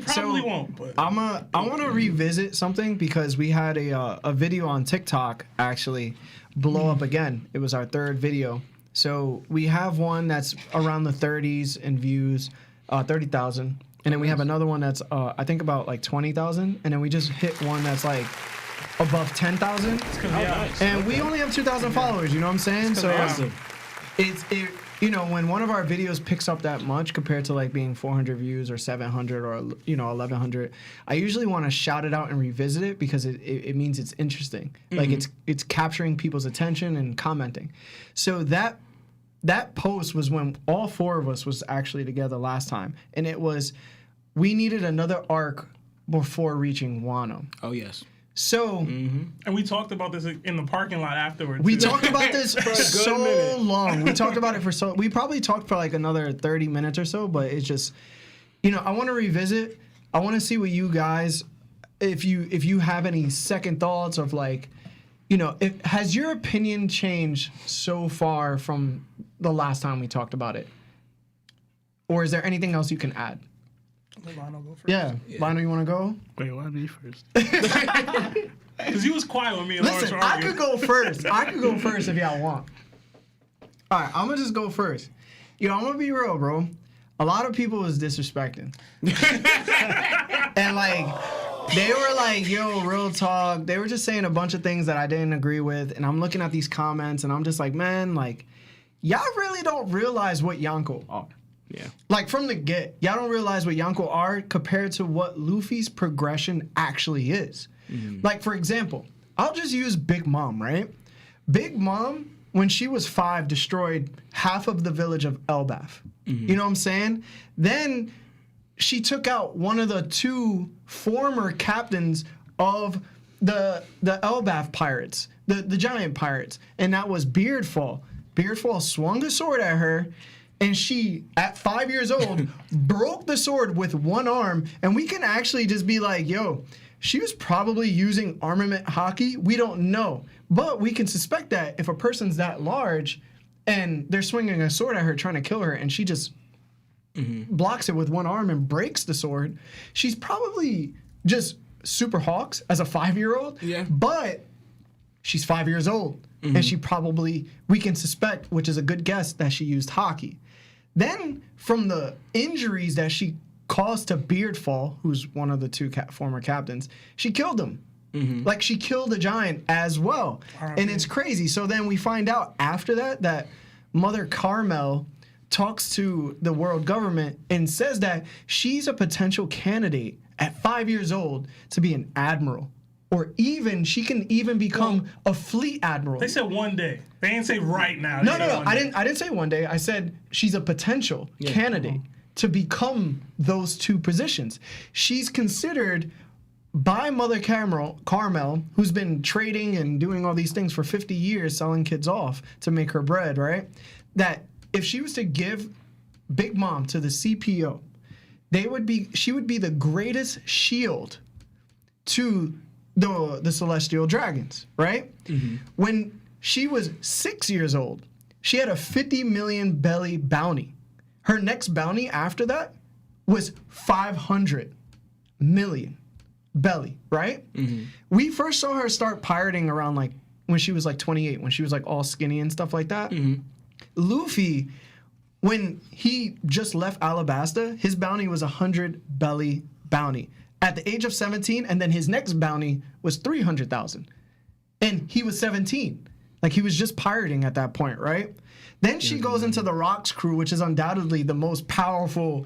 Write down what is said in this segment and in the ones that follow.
He probably won't. But I want to revisit something because we had a video on TikTok actually blow up again. It was our third video. So we have one that's around the 30s in views, 30,000. And then we have another one that's, I think, about like 20,000. And then we just hit one that's like above 10,000. And we only have 2,000 followers, you know what I'm saying? So awesome. You know, when one of our videos picks up that much compared to like being 400 views or 700 or, you know, 1,100, I usually want to shout it out and revisit it because it means it's interesting. Like it's capturing people's attention and commenting. So that post was when all four of us was actually together last time. And it was, we needed another arc before reaching Wano. Oh, yes. So, and we talked about this in the parking lot afterwards. We talked about this for so long. We talked about it for so. We probably talked for like another 30 minutes or so. But it's just, you know, I want to revisit. I want to see what you guys, if you have any second thoughts of like, you know, has your opinion changed so far from the last time we talked about it, or is there anything else you can add? Let Wano go first. Yeah. Wano, you want to go? Wait, why me first? Because you was quiet with me and Lawrence Listen, were I arguing. could go first. I could go first if y'all want. All right, I'm going to just go first. Yo, I'm going to be real, bro. A lot of people was disrespecting. And, like, they were like, yo, real talk. They were just saying a bunch of things that I didn't agree with. And I'm looking at these comments, and I'm just like, man, like, y'all really don't realize what Yonko are. Yeah. Like, from the get, y'all don't realize what Yonko are compared to what Luffy's progression actually is. Like, for example, I'll just use Big Mom, right? Big Mom, when she was 5, destroyed half of the village of Elbaf. You know what I'm saying? Then she took out one of the 2 former captains of the Elbaf pirates, the giant pirates, and that was Beardfall. Beardfall swung a sword at her, and she, at 5 years old, broke the sword with one arm. And we can actually just be like, yo, she was probably using armament hockey. We don't know. But we can suspect that if a person's that large and they're swinging a sword at her trying to kill her and she just blocks it with one arm and breaks the sword, she's probably just super hawks as a 5-year-old. Yeah. But she's 5 years old. And she probably, we can suspect, which is a good guess, that she used hockey. Then, from the injuries that she caused to Beardfall, who's one of the 2 former captains, she killed him. Like, she killed a giant as well. And it's crazy. So then we find out after that Mother Carmel talks to the world government and says that she's a potential candidate at 5 years old to be an admiral. Or even, she can even become a fleet admiral. They said one day. They didn't say right now. No. I didn't say one day. I said she's a potential candidate to become those 2 positions. She's considered by Mother Carmel, who's been trading and doing all these things for 50 years, selling kids off to make her bread, right? That if she was to give Big Mom to the CPO, she would be the greatest shield to the Celestial Dragons, right? When she was 6 years old, she had a 50 million belly bounty. Her next bounty after that was 500 million belly, right? We first saw her start pirating around like when she was like 28, when she was like all skinny and stuff like that. Luffy, when he just left Alabasta, his bounty was 100 belly bounty. At the age of 17, and then his next bounty was 300,000. And he was 17. Like, he was just pirating at that point, right? Then she goes into the Rocks crew, which is undoubtedly the most powerful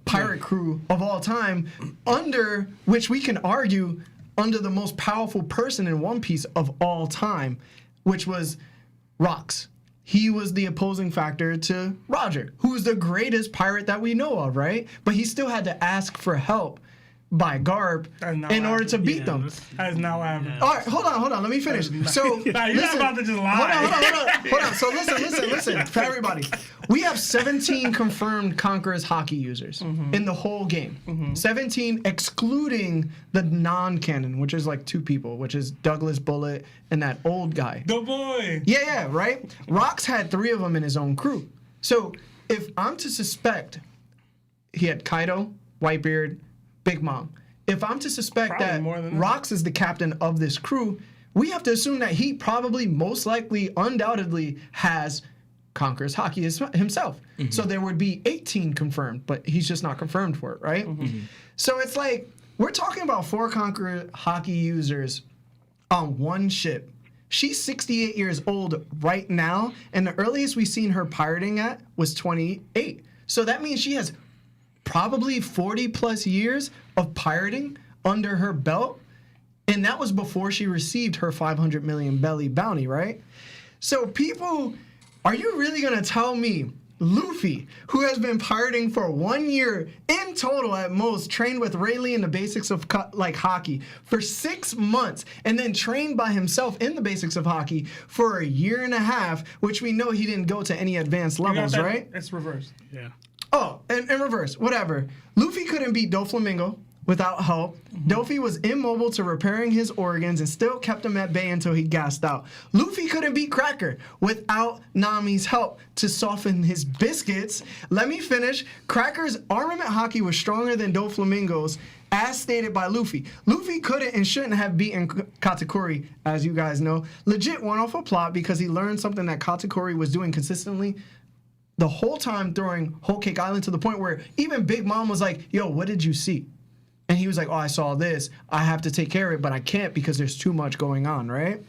pirate crew of all time, under which we can argue under the most powerful person in One Piece of all time, which was Rocks. He was the opposing factor to Roger, who's the greatest pirate that we know of, right? But he still had to ask for help by Garb in order to beat them. That is not what happened. All right, hold on. Let me finish. So, Nah, you're not about to just lie. Hold on. So listen, for everybody. We have 17 confirmed Conqueror's hockey users in the whole game. 17 excluding the non-canon, which is like 2 people, which is Douglas Bullet and that old guy. The boy. Yeah, right? Rocks had 3 of them in his own crew. So if I'm to suspect, he had Kaido, Whitebeard, Big Mom. If I'm to suspect Probably that more than that. Rox is the captain of this crew, we have to assume that he probably, most likely, undoubtedly has Conqueror's Haki himself. So there would be 18 confirmed, but he's just not confirmed for it, right? So it's like, we're talking about 4 Conqueror Haki users on one ship. She's 68 years old right now, and the earliest we've seen her pirating at was 28. So that means she has probably 40 plus years of pirating under her belt, and that was before she received her 500 million belly bounty, right? So people, are you really gonna tell me Luffy, who has been pirating for 1 year in total at most, trained with Rayleigh in the basics of hockey for 6 months, and then trained by himself in the basics of hockey for a year and a half, which we know he didn't go to any advanced levels, right? It's reversed. Yeah. Oh, in reverse, whatever. Luffy couldn't beat Doflamingo without help. Dofi was immobile to repairing his organs and still kept him at bay until he gassed out. Luffy couldn't beat Cracker without Nami's help to soften his biscuits. Let me finish. Cracker's armament hockey was stronger than Doflamingo's, as stated by Luffy. Luffy couldn't and shouldn't have beaten Katakuri, as you guys know. Legit went off a plot because he learned something that Katakuri was doing consistently the whole time throwing Whole Cake Island, to the point where even Big Mom was like, yo, what did you see? And he was like, oh, I saw this. I have to take care of it, but I can't because there's too much going on, right?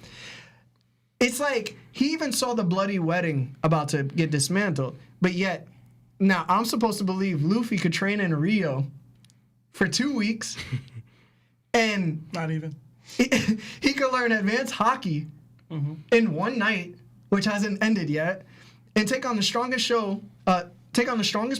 It's like he even saw the bloody wedding about to get dismantled, but yet now I'm supposed to believe Luffy could train in Rio for 2 weeks and Not even. he could learn advanced hockey in one night, which hasn't ended yet, and take on the strongest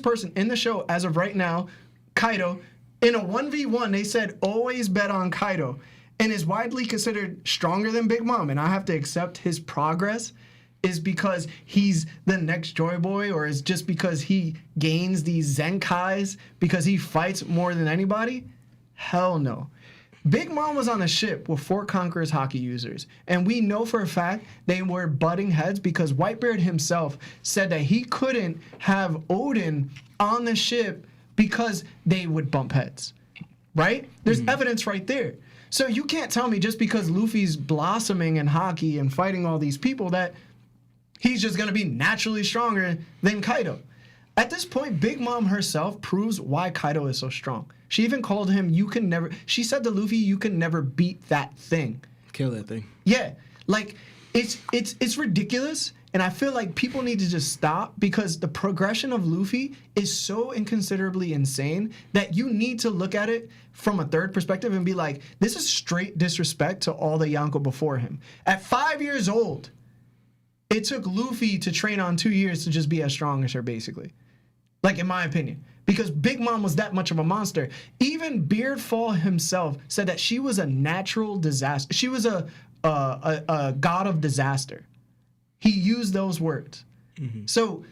person in the show as of right now, Kaido. In a 1v1, they said always bet on Kaido, and is widely considered stronger than Big Mom. And I have to accept his progress is because he's the next Joy Boy, or is just because he gains these Zenkais because he fights more than anybody? Hell no. Big Mom was on a ship with 4 Conqueror's Haki users, and we know for a fact they were butting heads because Whitebeard himself said that he couldn't have Odin on the ship because they would bump heads, right? There's evidence right there. So you can't tell me just because Luffy's blossoming in hockey and fighting all these people that he's just going to be naturally stronger than Kaido. At this point, Big Mom herself proves why Kaido is so strong. She even called him, she said to Luffy, you can never beat that thing. Kill that thing. Yeah, like it's ridiculous, and I feel like people need to just stop because the progression of Luffy is so inconsiderably insane that you need to look at it from a third perspective and be like, this is straight disrespect to all the Yonko before him. At 5 years old, it took Luffy to train on 2 years to just be as strong as her, basically. Like, in my opinion. Because Big Mom was that much of a monster. Even Beardfall himself said that she was a natural disaster. She was a god of disaster. He used those words. So,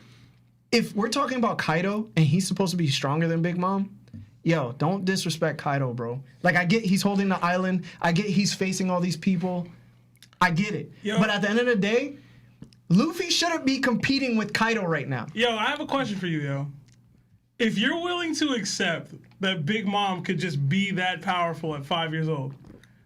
if we're talking about Kaido and he's supposed to be stronger than Big Mom, yo, don't disrespect Kaido, bro. Like, I get he's holding the island. I get he's facing all these people. I get it. Yo. But at the end of the day, Luffy shouldn't be competing with Kaido right now. Yo, I have a question for you, yo. If you're willing to accept that Big Mom could just be that powerful at 5 years old,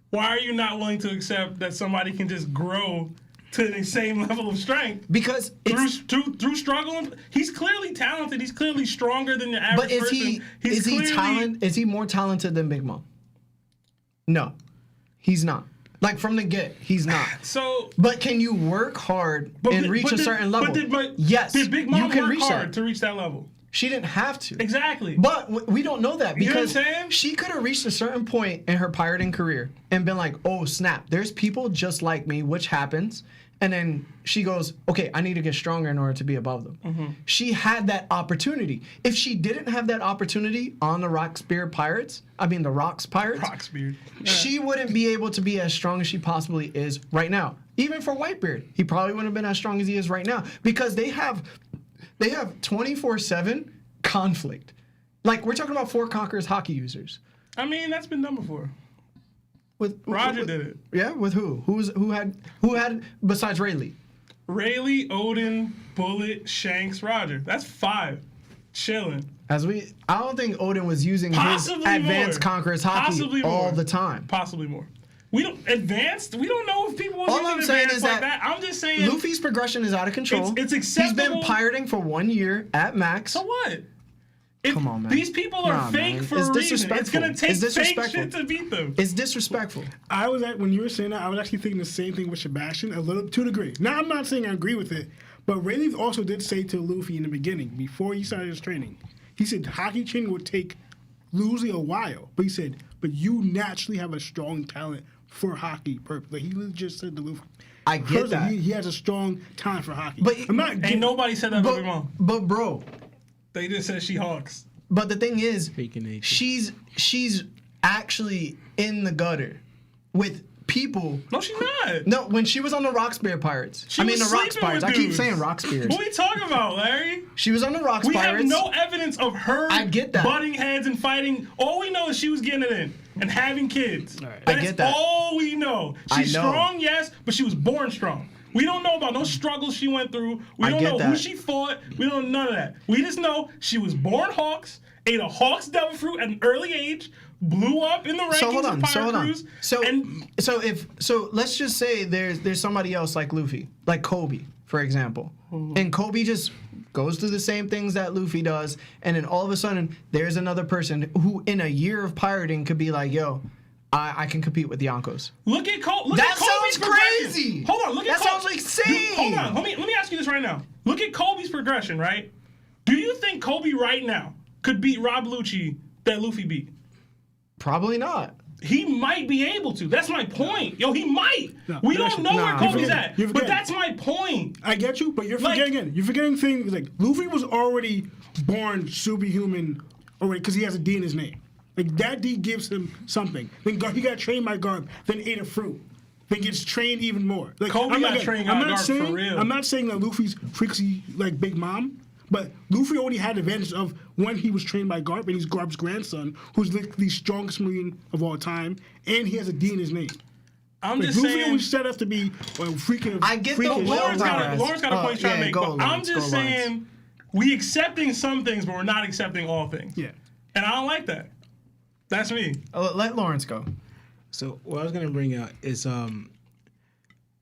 why are you not willing to accept that somebody can just grow to the same level of strength? Because through struggle, he's clearly talented. He's clearly stronger than the average but person. Is he more talented than Big Mom? No, he's not. Like, from the get, he's not. So, but can you work hard and reach a certain level? Yes, did Big Mom you can work reach hard that. to reach that level? She didn't have to. Exactly. But we don't know that because You know what I'm saying? she could have reached a certain point in her pirating career and been like, oh, snap, there's people just like me, which happens. And then she goes, okay, I need to get stronger in order to be above them. She had that opportunity. If she didn't have that opportunity on the Rocks Pirates, Rocksbeard. Yeah. she wouldn't be able to be as strong as she possibly is right now. Even for Whitebeard, he probably wouldn't have been as strong as he is right now because they have 24/7 conflict. Like, we're talking about 4 Conqueror's Haki users. I mean, that's been done before. Roger did it. Yeah, with who? Who had besides Rayleigh? Rayleigh, Odin, Bullet, Shanks, Roger. That's 5. chilling. I don't think Odin was using Possibly his advanced more. conquerors hockey Possibly all more. the time. Possibly more. We don't advanced. We don't know if people was All using I'm saying advanced is like that that. I'm just saying. Luffy's progression is out of control. It's He's been acceptable. pirating for 1 year at max. So what? Come on, man. These people are Nah, fake man. for It's a reason. It's disrespectful. gonna take It's fake disrespectful. shit to beat them. It's disrespectful. When you were saying that, I was actually thinking the same thing with Sebastian, a little to a degree. Now, I'm not saying I agree with it, but Rayleigh also did say to Luffy in the beginning, before he started his training, he said hockey training would take usually a while, but he said, but you naturally have a strong talent for hockey purpose. Like he literally just said to Luffy. I get that. He has a strong talent for hockey. But I'm not Ain't nobody said that about Big Mom. But bro, They just said she hawks. but the thing is, Freaking nature. she's actually in the gutter with people. No, she's not. No, when she was on the Rockspear Pirates. She was the Rock sleeping Pirates. with I keep dudes. saying Rockspears. What are we talking about, Larry? She was on the Rocks We Pirates. have no evidence of her I get that. butting heads and fighting. All we know is she was getting it in and having kids. right. I That's get that. all we know. She's I know. strong, yes, but she was born strong. We don't know about no struggles she went through. We I don't get know who that. she fought. We don't know none of that. We just know she was born Hawks, ate a Hawks devil fruit at an early age, blew up in the rankings So hold on. of So Pirate hold on. Cruise. So let's just say there's somebody else like Luffy, like Kobe, for example, and Kobe just goes through the same things that Luffy does, and then all of a sudden there's another person who in a year of pirating could be like, yo, I can compete with Yonkos. Look at Kobe. That Kobe's sounds progression. crazy. Hold on. Look at That Kobe. sounds insane. Hold on. Let me ask you this right now. Look at Kobe's progression, right? Do you think Kobe right now could beat Rob Lucci that Luffy beat? Probably not. He might be able to. That's my point. Yo, he might. No, we don't listen, know where nah. Kobe's You're at. forgetting. But that's my point. I get you, but you're Like- forgetting again. You're forgetting things like Luffy was already born superhuman already because he has a D in his name. Like that D gives him something. Then he got trained by Garp, then ate a fruit, then gets trained even more. Like Kobe I'm got not, trained I'm by not Garp saying, for real. I'm not saying that Luffy's freaky like Big Mom, but Luffy already had the advantage of when he was trained by Garp, and he's Garp's grandson, who's like the strongest marine of all time, and he has a D in his name. I'm Like just Luffy saying. always set up to be freaking. I get the freakish. Lawrence got a Lawrence. point he's trying to Yeah, make. go, But I'm Lawrence, just go, Lawrence. saying we accepting some things, but we're not accepting all things. Yeah. And I don't like that. That's me. Let Lawrence go. So what I was gonna bring out is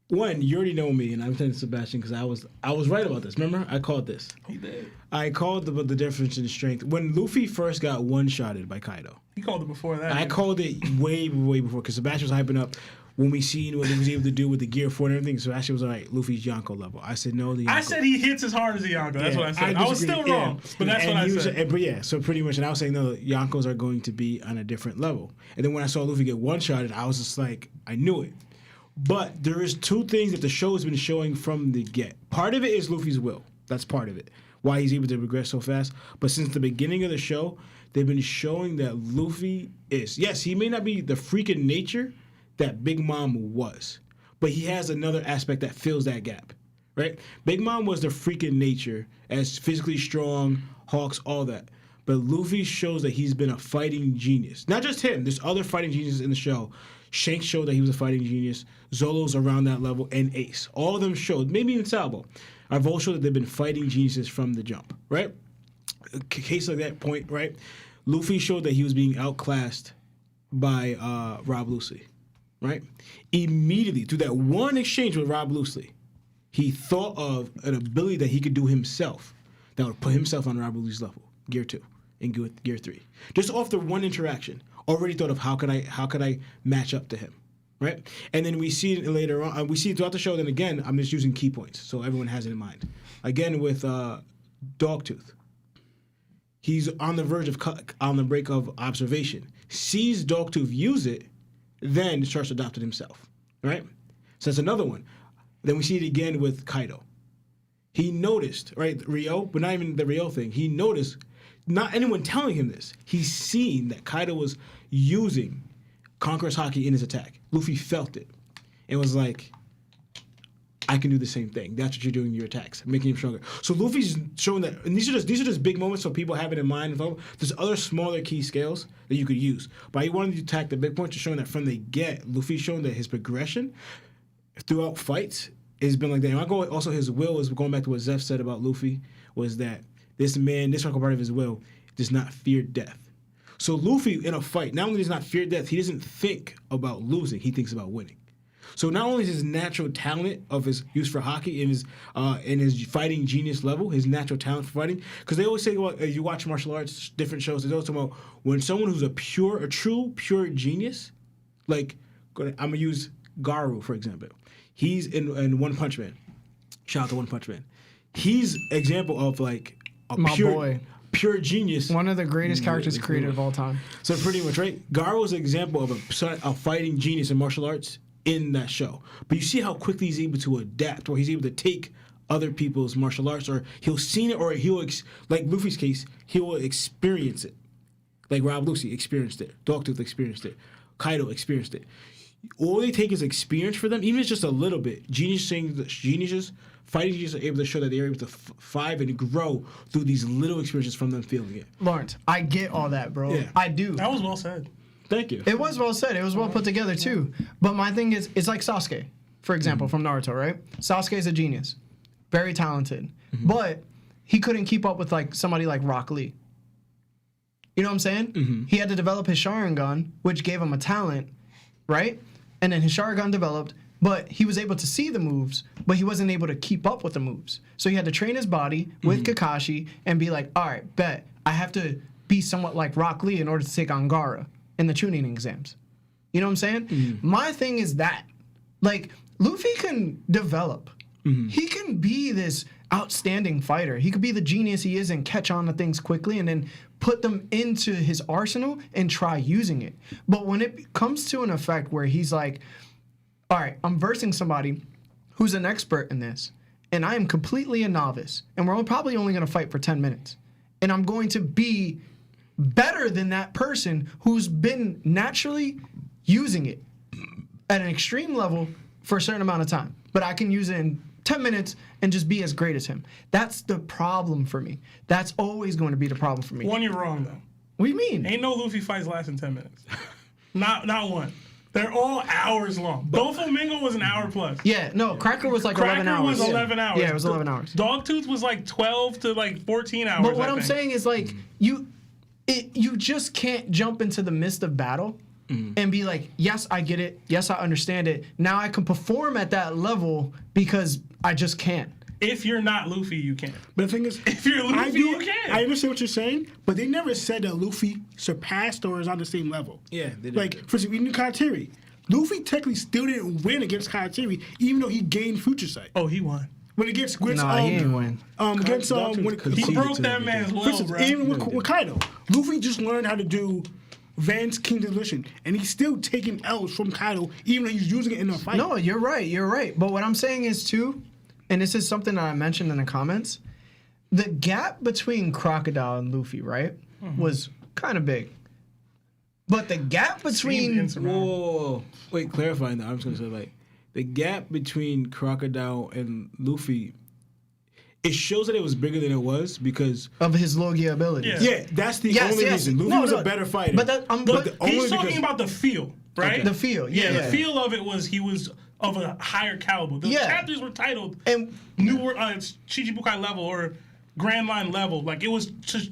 one, you already know me, and I'm telling Sebastian because I was right about this. Remember, I called this. He did. I called the difference in strength when Luffy first got one-shotted by Kaido. He called it before that. I called it way before because Sebastian was hyping up when we seen what he was able to do with the Gear 4 and everything. So Sebastian was all right, Luffy's Yonko level. I said no, the Yonko. I said he hits as hard as a Yonko. That's what I said. I was disagree. still wrong, but that's And what I he was- said. but yeah, so pretty much, and I was saying no, the Yonkos are going to be on a different level. And then when I saw Luffy get one-shotted, I was just like, I knew it. But there is two things that the show has been showing from the get. Part of it is Luffy's will. That's part of it. Why he's able to progress so fast. But since the beginning of the show, they've been showing that Luffy is, yes, he may not be the freaking nature that Big Mom was, but he has another aspect that fills that gap, right? Big Mom was the freaking nature as physically strong, Hawks, all that. But Luffy shows that he's been a fighting genius. Not just him. There's other fighting geniuses in the show. Shanks showed that he was a fighting genius. Zolo's around that level, and Ace. All of them showed, maybe even Salvo, have all showed that they've been fighting geniuses from the jump, right? A case like that point, right? Luffy showed that he was being outclassed by Rob Lucy, right? Immediately, through that one exchange with Rob Lucy, he thought of an ability that he could do himself that would put himself on Rob Lucy's level, Gear 2 and Gear 3. Just off the one interaction, already thought of how could I match up to him, right? And then we see it later on. We see it throughout the show. Then again, I'm just using key points so everyone has it in mind. Again with Dogtooth, he's on the verge of on the break of observation. Sees Dogtooth use it, then starts to adopt it himself, right? So that's another one. Then we see it again with Kaido. He noticed, right, Rio, but not even the Rio thing. He noticed, not anyone telling him this. He's seen that Kaido was using Conqueror's Haki in his attack. Luffy felt it and was like, I can do the same thing. That's what you're doing in your attacks, making him stronger. So Luffy's showing that, and these are just big moments so people have it in mind. There's other smaller key scales that you could use. But he wanted to attack the big points, just showing that from the get, Luffy's showing that his progression throughout fights has been like that. And also his will is going back to what Zeph said about Luffy, was that this man, this part of his will, does not fear death. So Luffy, in a fight, not only does not fear death, he doesn't think about losing. He thinks about winning. So not only is his natural talent of his use for hockey in his fighting genius level, his natural talent for fighting, because they always say, well, you watch martial arts, different shows, they always talk about when someone who's a true pure genius, like I'm gonna use Garu for example. He's in One Punch Man. Shout out to One Punch Man. He's example of like a My boy. Pure genius. One of the greatest characters created of all time. So pretty much, right? Garu is an example of a fighting genius in martial arts in that show. But you see how quickly he's able to adapt, or he's able to take other people's martial arts, or he'll see it, or like Luffy's case, he will experience it. Like Rob Lucy experienced it. Dogtooth experienced it. Kaido experienced it. All they take is experience for them, even if it's just a little bit. Fighting geniuses are able to show that they're able to thrive and grow through these little experiences from them feeling it. Lawrence, I get all that, bro. Yeah. I do. That was well said. Thank you. It was well said. It was well put together, too. But my thing is, it's like Sasuke, for example, from Naruto, right? Sasuke is a genius. Very talented. But he couldn't keep up with like somebody like Rock Lee. You know what I'm saying? He had to develop his Sharingan, which gave him a talent, right? And then his Sharingan developed, but he was able to see the moves, but he wasn't able to keep up with the moves. So he had to train his body with Kakashi and be like, all right, bet, I have to be somewhat like Rock Lee in order to take on Gaara in the Chunin exams. You know what I'm saying? My thing is that, like, Luffy can develop. He can be this outstanding fighter. He could be the genius he is and catch on to things quickly and then put them into his arsenal and try using it. But when it comes to an effect where he's like, all right, I'm versing somebody who's an expert in this, and I am completely a novice, and we're probably only going to fight for 10 minutes, and I'm going to be better than that person who's been naturally using it at an extreme level for a certain amount of time, but I can use it in 10 minutes and just be as great as him. That's the problem for me. That's always going to be the problem for me. One, you're wrong, though. What do you mean? Ain't no Luffy fights last in 10 minutes. Not one. They're all hours long. Doflamingo was an hour plus. Yeah, no, Cracker was like 11 hours. Cracker was 11 hours. Yeah, it was 11 hours. Dogtooth was like 12 to like 14 hours. But what I'm saying is like you just can't jump into the midst of battle and be like, yes, I get it. Yes, I understand it. Now I can perform at that level because I just can't. If you're not Luffy, you can. But the thing is, If you're Luffy, you can. I understand what you're saying, but they never said that Luffy surpassed or is on the same level. Yeah, they did. Like, for instance, we knew Karatiri. Luffy technically still didn't win against Karatiri, even though he gained Future Sight. Oh, he won. When it gets Nah, he ain't win. against when He Conceded broke to that him. man's for will, instance, bro. even with Kaido, Luffy just learned how to do Van's King's Edition, and he's still taking L's from Kaido, even though he's using it in a fight. No, you're right. But what I'm saying is too, and this is something that I mentioned in the comments, the gap between Crocodile and Luffy, right, was kind of big. But the gap between Whoa. Wait, clarifying that. I'm just going to say, like, the gap between Crocodile and Luffy, it shows that it was bigger than it was because... of his Logia abilities. Yeah. Yeah, that's the only reason. Luffy was a better fighter. But that, He's talking about the feel, right? the feel. Yeah, Yeah, the feel of it was he was of a higher caliber. The Yeah. chapters were titled And New Shichibukai level or Grand Line level. Like, it was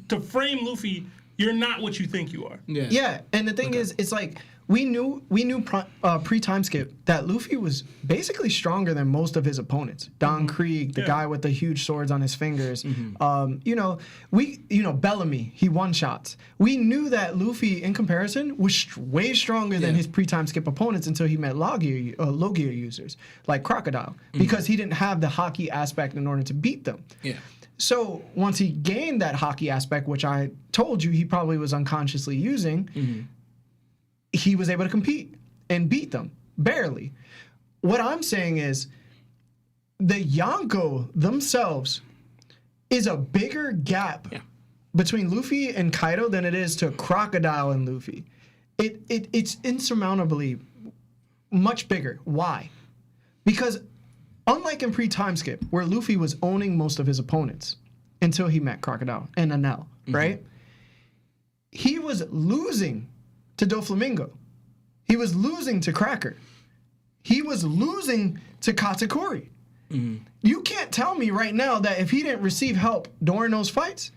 to frame Luffy, you're not what you think you are. yeah, and the thing is, it's like we knew pre-time skip that Luffy was basically stronger than most of his opponents. Don Krieg, the guy with the huge swords on his fingers. Bellamy, he one shots. We knew that Luffy, in comparison, was way stronger than his pre-time skip opponents until he met Logia users like Crocodile, because he didn't have the hockey aspect in order to beat them. Yeah. So once he gained that hockey aspect, which I told you he probably was unconsciously using, he was able to compete and beat them, barely. What I'm saying is the Yonko themselves is a bigger gap between Luffy and Kaido than it is to Crocodile and Luffy. It's insurmountably much bigger. Why? Because unlike in pre-time skip, where Luffy was owning most of his opponents until he met Crocodile and Enel, right? He was losing to Doflamingo. He was losing to Cracker. He was losing to Katakuri. You can't tell me right now that if he didn't receive help during those fights,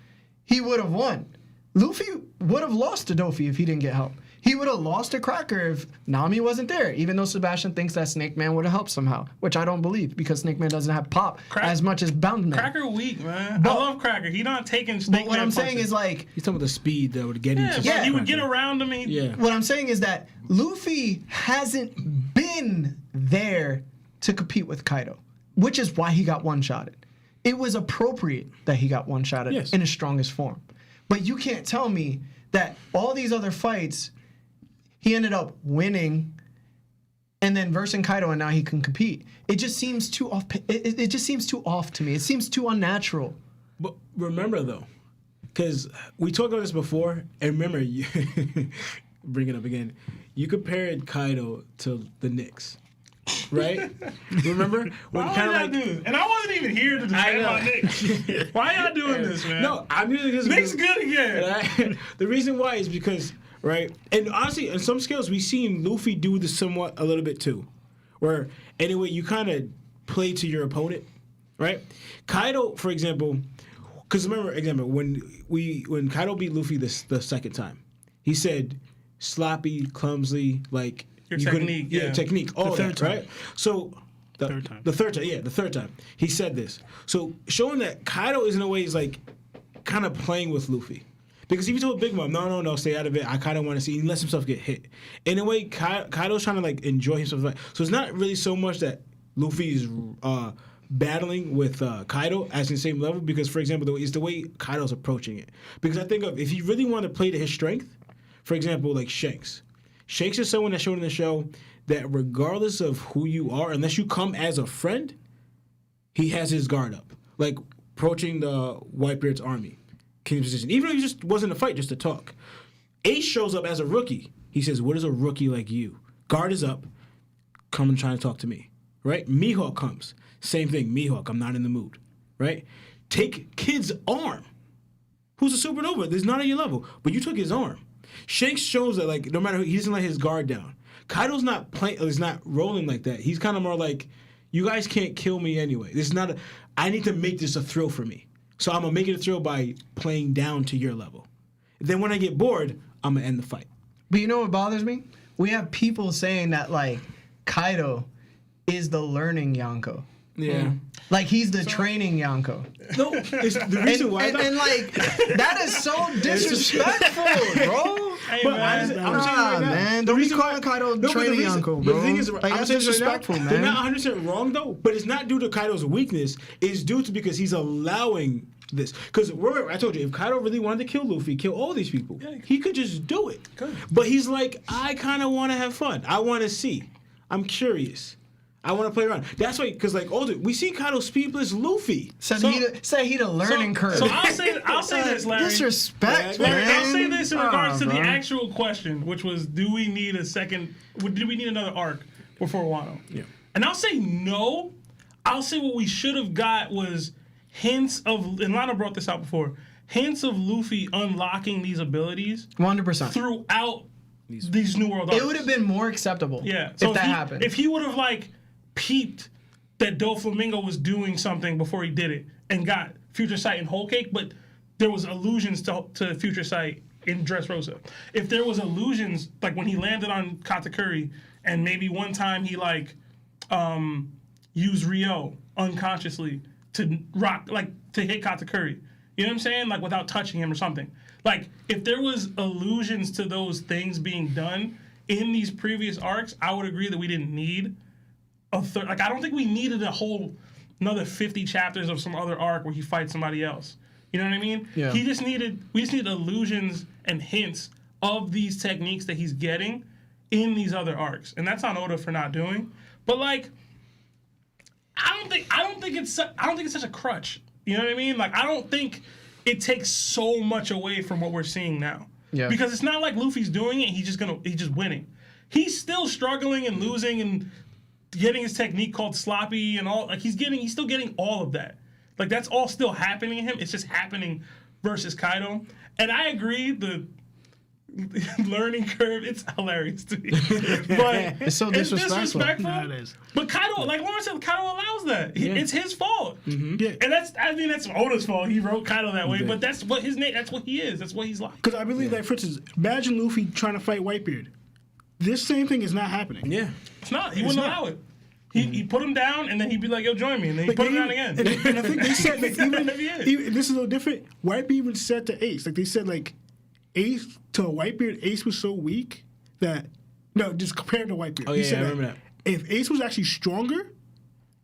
he would have won. Luffy would have lost to Dofi if he didn't get help. He would have lost to Cracker if Nami wasn't there, even though Sebastian thinks that Snake Man would have helped somehow, which I don't believe because Snake Man doesn't have pop as much as Bound Man. Cracker weak, man. I love Cracker. He not taking Snake Man But what I'm saying punches. is like, He's talking about the speed that would get into. He would get Cracker. around him. what I'm saying is that Luffy hasn't been there to compete with Kaido, which is why he got one-shotted. It was appropriate that he got one-shotted in his strongest form. But you can't tell me that all these other fights, he ended up winning and then versing Kaido and now he can compete. It just seems too off. It just seems too off to me. It seems too unnatural. But remember though, because we talked about this before, and remember, you bring it up again. You compared Kaido to the Knicks, right? Remember when Why kind y'all of do this? And I wasn't even here to defend my Knicks. Why y'all doing this, man? No, I'm using this. Knicks good again. The reason why is because, right, and honestly, in some skills, we've seen Luffy do this somewhat a little bit too, where anyway you kind of play to your opponent, right? Kaido, for example, because remember, when Kaido beat Luffy the second time, he said sloppy, clumsy, like Your you couldn't- technique, technique, all third that, time. right? So. Third time. The third time. He said this. So showing that Kaido is in a way is like kind of playing with Luffy. Because if you told Big Mom, no, stay out of it. I kind of want to see. He lets himself get hit. In a way, Kaido's trying to like enjoy himself. So it's not really so much that Luffy is battling with Kaido as in the same level. Because for example, it's the way Kaido's approaching it. Because I think of if he really wanted to play to his strength, for example, like Shanks. Shanks is someone that showed in the show that regardless of who you are, unless you come as a friend, he has his guard up. Like approaching the Whitebeard's army, King's position. Even though he just wasn't a fight, just to talk. Ace shows up as a rookie. He says, what is a rookie like you? Guard is up. Come and try to talk to me. Right? Mihawk comes. Same thing. Mihawk, I'm not in the mood. Right? Take Kid's arm. Who's a supernova? There's not on your level. But you took his arm. Shanks shows that like no matter who, he doesn't let his guard down. Kaido's not playing. Is not rolling like that. He's kind of more like, you guys can't kill me anyway. This is not. I need to make this a thrill for me. So I'm gonna make it a thrill by playing down to your level. Then when I get bored, I'm gonna end the fight. But you know what bothers me? We have people saying that like Kaido is the learning Yonko. Yeah. Like he's the training Yonko. No, it's the reason why. And like that is so disrespectful, bro. Hey, But man. I'm saying right now, man, the don't be reason calling why- Kaido No, but training Yonko, bro. The thing is, Like, I'm that's saying this right now, disrespectful, they're man. not 100% wrong though, but it's not due to Kaido's weakness. It's due to because he's allowing this. Because I told you, if Kaido really wanted to kill Luffy, kill all these people, he could just do it. But he's like, I kind of want to have fun. I want to see. I'm curious. I want to play around. That's why, because like we see Kaido speed blitz Luffy. Said he the learning curve. So I'll say this, Larry. Disrespect, Larry, man. I'll say this in regards to the bro. actual question, which was, do we need another arc before Wano? Yeah. And I'll say no. I'll say what we should have got was hints of, and Lana brought this out before, hints of Luffy unlocking these abilities 100%. throughout these New World arcs. It would have been more acceptable Yeah. if that happened. If he would have like peeped that Doflamingo was doing something before he did it and got Future Sight and Whole Cake, but there was allusions to Future Sight in Dressrosa. If there was allusions like when he landed on Katakuri and maybe one time he like used Ryo unconsciously to hit Katakuri. You know what I'm saying? Like without touching him or something. Like if there was allusions to those things being done in these previous arcs, I would agree that we didn't need a third. Like I don't think we needed another 50 chapters of some other arc where he fights somebody else. You know what I mean? Yeah. We just needed allusions and hints of these techniques that he's getting in these other arcs, and that's on Oda for not doing. But like, I don't think it's such a crutch. You know what I mean? Like I don't think it takes so much away from what we're seeing now. Yeah. Because it's not like Luffy's doing it. He's just winning. He's still struggling and losing and getting his technique called sloppy and all. Like he's still getting all of that. Like that's all still happening to him. It's just happening versus Kaido. And I agree. learning curve. It's hilarious to me. But It's so disrespectful. Nah, it is. But Kaido, like Lawrence said, Kaido allows that. It's his fault. Yeah. And that's Oda's fault. He wrote Kaido that way, but that's what his name. That's what he is. That's what he's like. Because I believe that, for instance, imagine Luffy trying to fight Whitebeard. This same thing is not happening. Yeah. It's not. He wouldn't allow it. He put him down, and then he'd be like, "Yo, join me," and then he Like, put him they down even- again. And I think they said like, Yeah. even this is a little different. Whitebeard even said to Ace, like they said like Ace to Whitebeard, Ace was so weak that just compared to Whitebeard. Oh, He yeah, said I remember that. If Ace was actually stronger,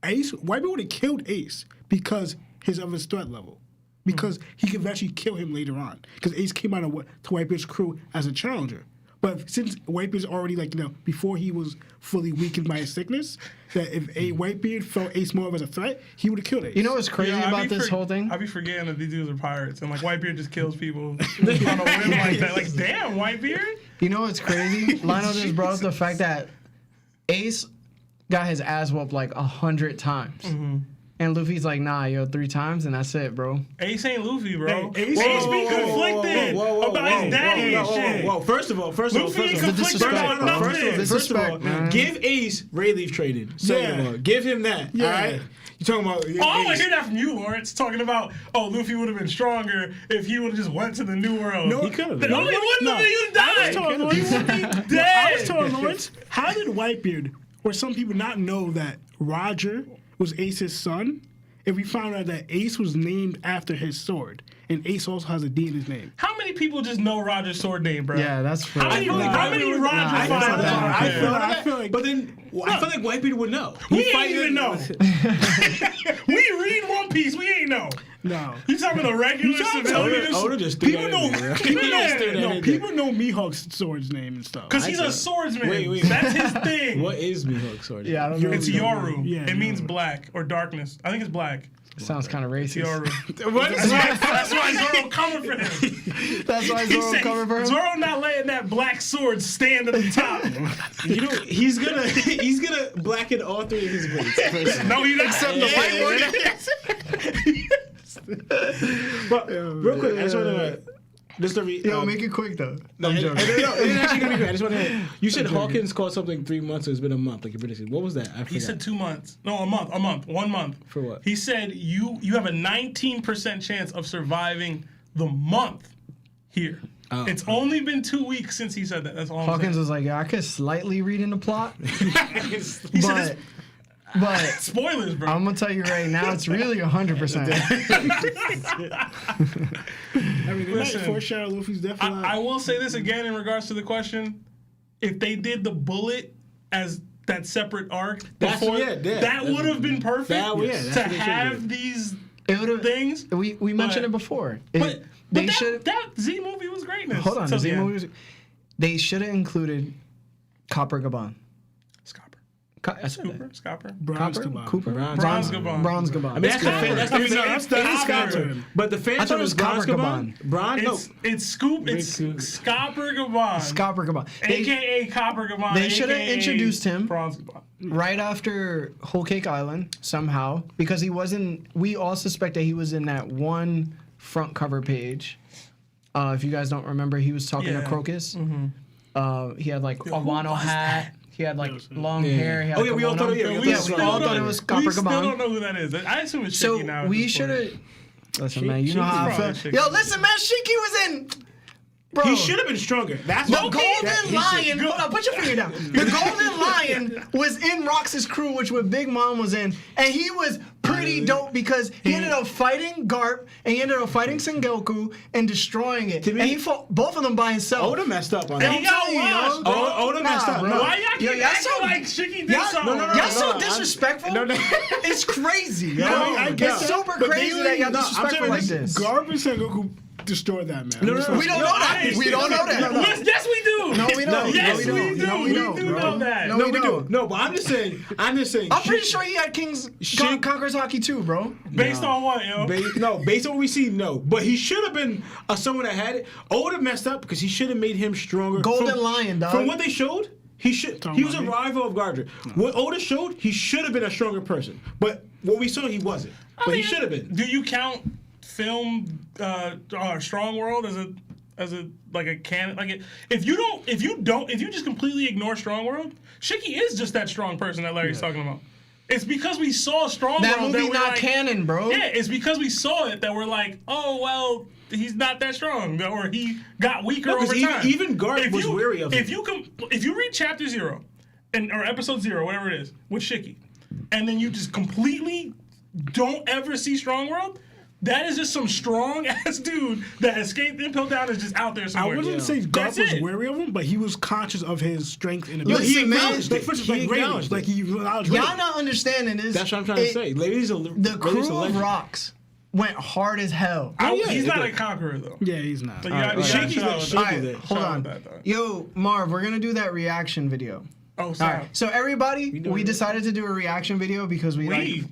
Whitebeard would have killed Ace because of his threat level. Because he could actually kill him later on. Because Ace came out to Whitebeard's crew as a challenger. But since Whitebeard's already before he was fully weakened by his sickness, that if Whitebeard felt Ace more of as a threat, he would have killed Ace. You know what's crazy Yeah, about this whole thing? I be forgetting that these dudes are pirates, and like Whitebeard just kills people on a whim like that. Like, damn, Whitebeard. You know what's crazy? Lionel just brought up the fact that Ace got his ass whooped like 100 times. And Luffy's like, nah, 3 times, and that's it, bro. Ace ain't Luffy, bro. Hey, Ace- Ace be conflicted about his daddy and shit. Whoa. First of all, Luffy ain't conflicted about bro. nothing. Disrespect, man. give Ace Ray Leaf training. Second of all, give him that. Yeah. All right. You talking about? Oh, I want Ace. to hear that from you, Lawrence. Talking about, Luffy would have been stronger if he would have just went to the New World. No, He could have. No, he wouldn't have. He would have I was died. told He would be I was dead. telling Lawrence, how did Whitebeard or some people not know that Roger was Ace's son if we found out that Ace was named after his sword and Ace also has a D in his name? How many people just know Roger's sword name, bro? Yeah, that's How many, real. how many Roger I fans feel that. are I there? feel- I feel like- But then I feel like Whitebeard would know. We He ain't fighting- even know. We read One Piece. We ain't know. No. You talking about a regular civilian? Oda just threw People that know, in there, bro. people Yeah. know, in there. people know Mihawk's sword's name and stuff. Because he's a swordsman. Wait. That's his thing. What is Mihawk's sword? Yeah, I don't know. It's Yoru. Yeah, it means Yoru. black or darkness. I think it's black. Sounds kind of racist. Yoru. What is that? That's why Zoro coming for him. That's why He Zoro said, covered for him. Zoro not letting that black sword stand at the top. You know, he's gonna blacken all 3 of his blades. No, he not. Except the white one. But real quick, I just want to just to read. Yo, make it quick though. No, I'm it- joking. no, it's actually gonna be great. I just want to. You said Hawkins called something 3 months, so it's been a month. Like you predicted. What was that? I forgot. He said 2 months. No, a month. 1 month. For what? He said you have a 19% chance of surviving the month here. Oh. It's only been 2 weeks since he said that. That's all I'm Hawkins saying. was like, yeah, I could slightly read in the plot, He said but spoilers, bro. I'm gonna tell you right now, it's really 100%. I mean, they might Listen, foreshadow Luffy's death. I will say this again in regards to the question. If they did the bullet as that separate arc That's- before, yeah, yeah. that would have been perfect That- yeah, that's to what they should've have these It would have. things. We mentioned But- it before. But They should. that Z movie was greatness. Hold on, till the the Z end. movie was- they should have included Copper Gaban. Scopper. I said that. Scopper. Bronze Copper? Gaban. Cooper? Bronze Gaban. Bronze Gaban. I mean, that's the Copper. fan. That's I the mean, fan. that's That's the Scott Copper. term. But the fan I thought term it was is Bronze Copper Gaban. Bronze. No. It's Scoop. It's Big Scoop. Scopper Gaban. Copper Gaban. AKA Copper Gaban. they should have AKA introduced him Bronze Gaban. right after Whole Cake Island somehow because he wasn't. We all suspect that he was in that one front cover page. If you guys don't remember, he was talking to Yeah. Crocus. He had like a who Wano was hat. He had like long Yeah. hair. He had Oh, yeah, we all thought- yeah, we we all all thought thought it it was was Copper We still don't Gaban. know who that is. I assume it's So Shiki now. at we this should point. have. Listen, man, you know how I Probably feel. Shiki. Yo, listen, man, Shiki was in. Bro, He should have been stronger. That's the what Golden Lion. Hold on, put your finger down. The Golden Lion was in Rox's crew, which what Big Mom was in, and he was pretty dope because he ended up fighting Garp and he ended up fighting Sengoku and destroying it. To me- And he fought both of them by himself. Oda messed up on And that. he got telling you, washed, yo. bro. Oda messed up. bro. No. Why y'all keep Yo, y'all acting so- like Shiki did Y'all, something? y'all so I'm- disrespectful. No, no. It's crazy. Yo. I get it's that. super But crazy that y'all no, I'm disrespectful saying like this. this. Garp and Sengoku destroyed that man. No, no, no. We don't know that. We don't know that. Yes, we do. No, we don't. Yes, No, we we don't. do. No, we don't, do bro. know that. No, No, we we do. don't. No, but I'm just saying. I'm pretty sure he had King's Shit. Conquers Hockey too, bro. Based on what, yo? Based on what we see, no. But he should have been someone that had it. Oda messed up because he should have made him stronger. Golden Lion, dog. From what they showed, he should. Talking He was a about me? rival of Gardner. What Oda showed, he should have been a stronger person. But what we saw, he wasn't. But he should have been. Do you count film Strong World as like a canon. Like if you just completely ignore Strong World, Shiki is just that strong person that Larry's talking about. It's because we saw Strong That World movie that we're not like, canon, bro. Yeah, it's because we saw it that we're like, oh well, he's not that strong, or he got weaker No, 'cause over even- time. even Garp was wary of if him. if you read Chapter 0 or Episode 0, whatever it is, with Shiki, and then you just completely don't ever see Strong World. That is just some strong ass dude that escaped Impel Down is just out there I somewhere. wouldn't say Garp That's was it. wary of him, but he was conscious of his strength and Listen, ability. man, Like, for instance, he like Rayleigh, acknowledged like it. he acknowledged Y'all Rayleigh. not understanding is That's what I'm trying to say. Ladies are the crew of rocks went hard as hell. yeah, He's it not did. a conqueror though. Yeah, he's not. So you gotta, you gotta Shaky's chill not out with shaky. that. All right, that. hold Shout out on. that, though. Yo, Marv, we're gonna do that reaction video. Oh, All sorry. right. So everybody, doing we it? decided to do a reaction video because we like.